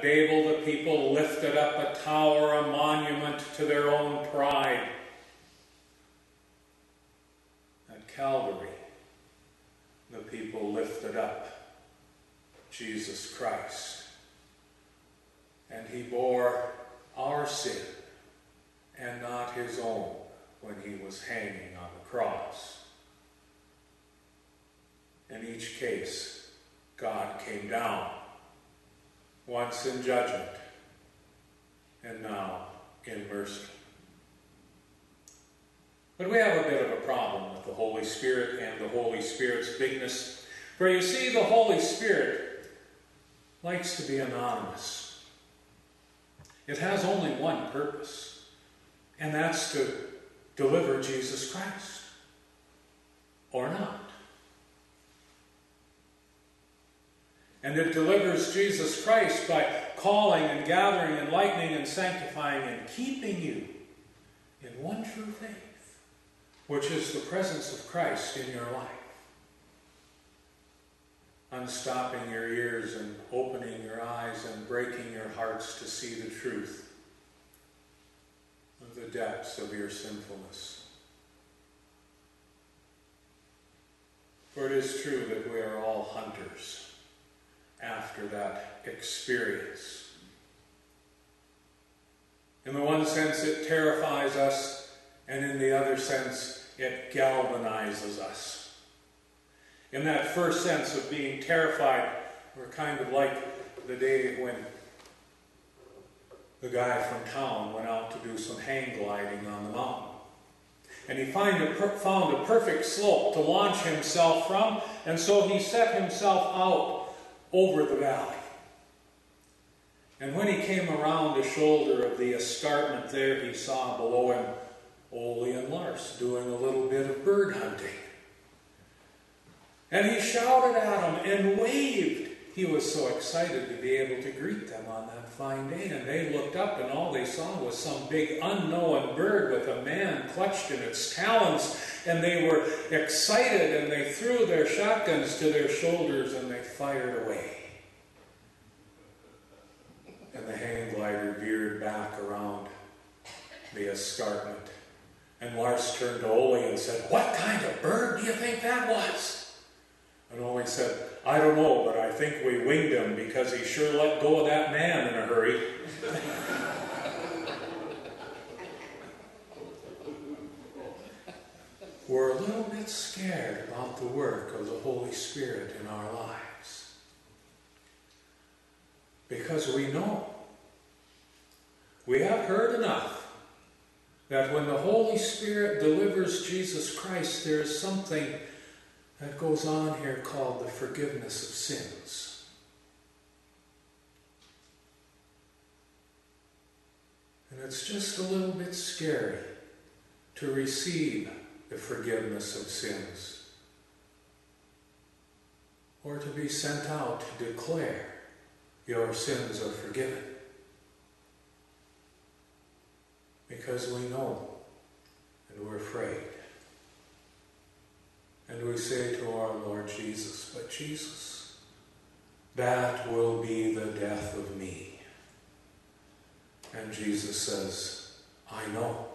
At Babel, the people lifted up a tower, a monument to their own pride. At Calvary, the people lifted up Jesus Christ. And he bore our sin and not his own when he was hanging on the cross. In each case, God came down, once in judgment, and now in mercy. But we have a bit of a problem with the Holy Spirit and the Holy Spirit's bigness. For you see, the Holy Spirit likes to be anonymous. It has only one purpose, and that's to deliver Jesus Christ, or not. And it delivers Jesus Christ by calling and gathering, enlightening and sanctifying and keeping you in one true faith, which is the presence of Christ in your life. Unstopping your ears and opening your eyes and breaking your hearts to see the truth of the depths of your sinfulness. For it is true that we are all hunters after that experience. In the one sense, it terrifies us, and in the other sense, it galvanizes us. In that first sense of being terrified, we're kind of like the day when the guy from town went out to do some hang gliding on the mountain. And he found a perfect slope to launch himself from, and so he set himself out over the valley. And when he came around the shoulder of the escarpment there, he saw below him Ole and Lars doing a little bit of bird hunting. And he shouted at them and waved. He was so excited to be able to greet them on that fine day. And they looked up and all they saw was some big unknown bird with a man clutched in its talons. And they were excited and they threw their shotguns to their shoulders and they fired away. And the hang glider veered back around the escarpment. And Lars turned to Ole and said, "What kind of bird do you think that was?" And Ole said, "I don't know, but I think we winged him because he sure let go of that man in a hurry." We're a little bit scared about the work of the Holy Spirit in our lives. Because we know, we have heard enough that when the Holy Spirit delivers Jesus Christ, there is something that goes on here called the forgiveness of sins. And it's just a little bit scary to receive the forgiveness of sins, or to be sent out to declare your sins are forgiven. Because we know and we're afraid. And we say to our Lord Jesus, "But Jesus, that will be the death of me." And Jesus says, "I know.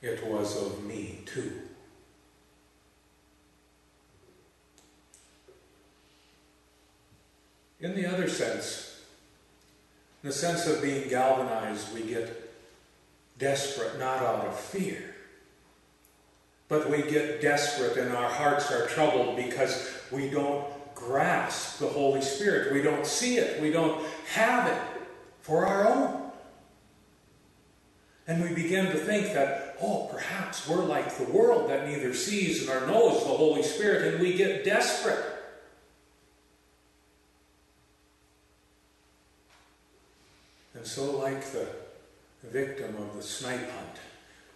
It was of me too." In the other sense, in the sense of being galvanized, we get desperate, not out of fear, but we get desperate and our hearts are troubled because we don't grasp the Holy Spirit. We don't see it. We don't have it for our own. And we begin to think that, perhaps we're like the world that neither sees nor knows the Holy Spirit, and we get desperate. And so like the victim of the snipe hunt,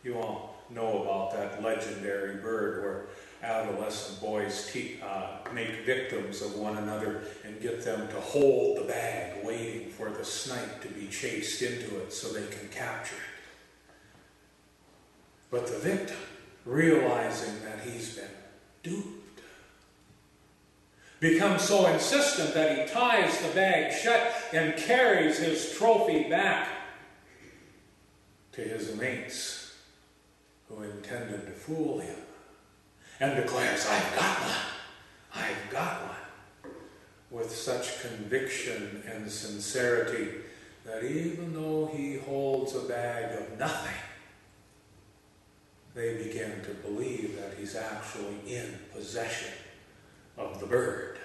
you all know about that legendary bird where adolescent boys make victims of one another and get them to hold the bag, waiting for the snipe to be chased into it so they can capture it. But the victim, realizing that he's been duped, becomes so insistent that he ties the bag shut and carries his trophy back to his mates who intended to fool him, and declares, "I've got one, I've got one," with such conviction and sincerity that even though he holds a bag of nothing, they begin to believe that he's actually in possession of the bird.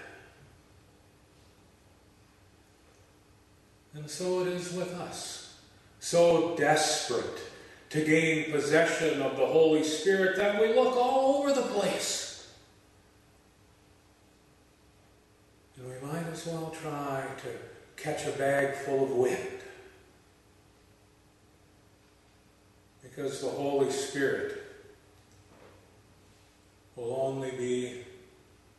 And so it is with us, so desperate to gain possession of the Holy Spirit that we look all over the place. And we might as well try to catch a bag full of wind. Because the Holy Spirit will only be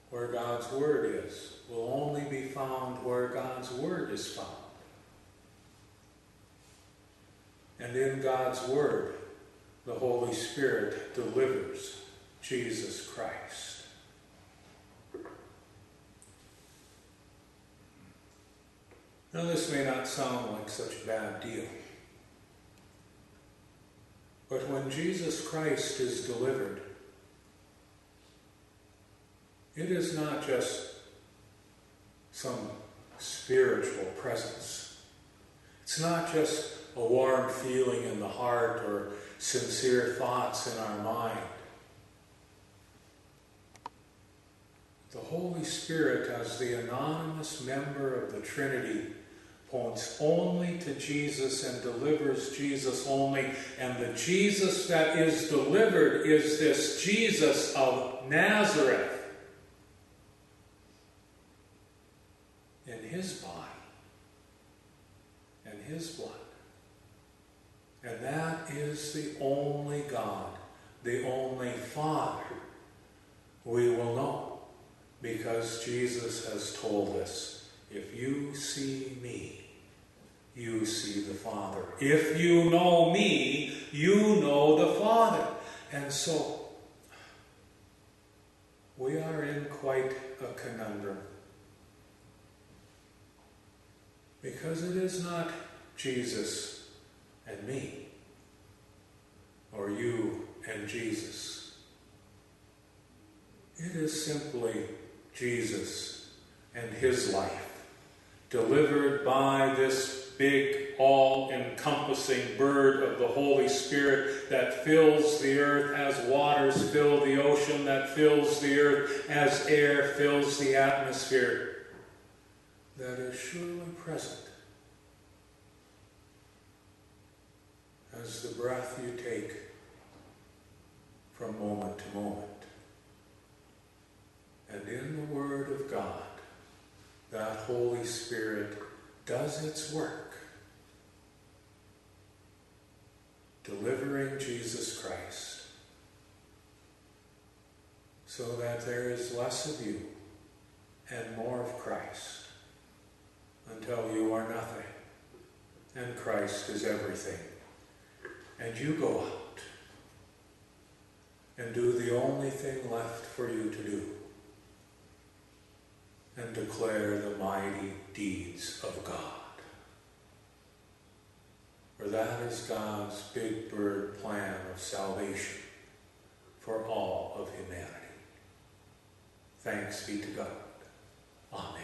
where God's Word is, will only be found where God's Word is found. And in God's Word, the Holy Spirit delivers Jesus Christ. Now, this may not sound like such a bad deal, but when Jesus Christ is delivered, it is not just some spiritual presence. It's not just a warm feeling in the heart or sincere thoughts in our mind. The Holy Spirit, as the anonymous member of the Trinity, points only to Jesus and delivers Jesus only. And the Jesus that is delivered is this Jesus of Nazareth, in his body and his blood. And that is the only God, the only Father we will know, because Jesus has told us, if you see me, you see the Father. If you know me, you know the Father. And so, we are in quite a conundrum. Because it is not Jesus and me, or you and Jesus. It is simply Jesus and his life, delivered by this big, all-encompassing bird of the Holy Spirit that fills the earth as waters fill the ocean, that fills the earth as air fills the atmosphere, that is surely present as the breath you take from moment to moment. And in the Word of God, that Holy Spirit does its work, delivering Jesus Christ, so that there is less of you and more of Christ, until you are nothing and Christ is everything. And you go out and do the only thing left for you to do, and declare the mighty deeds of God. For that is God's big bird plan of salvation for all of humanity. Thanks be to God. Amen.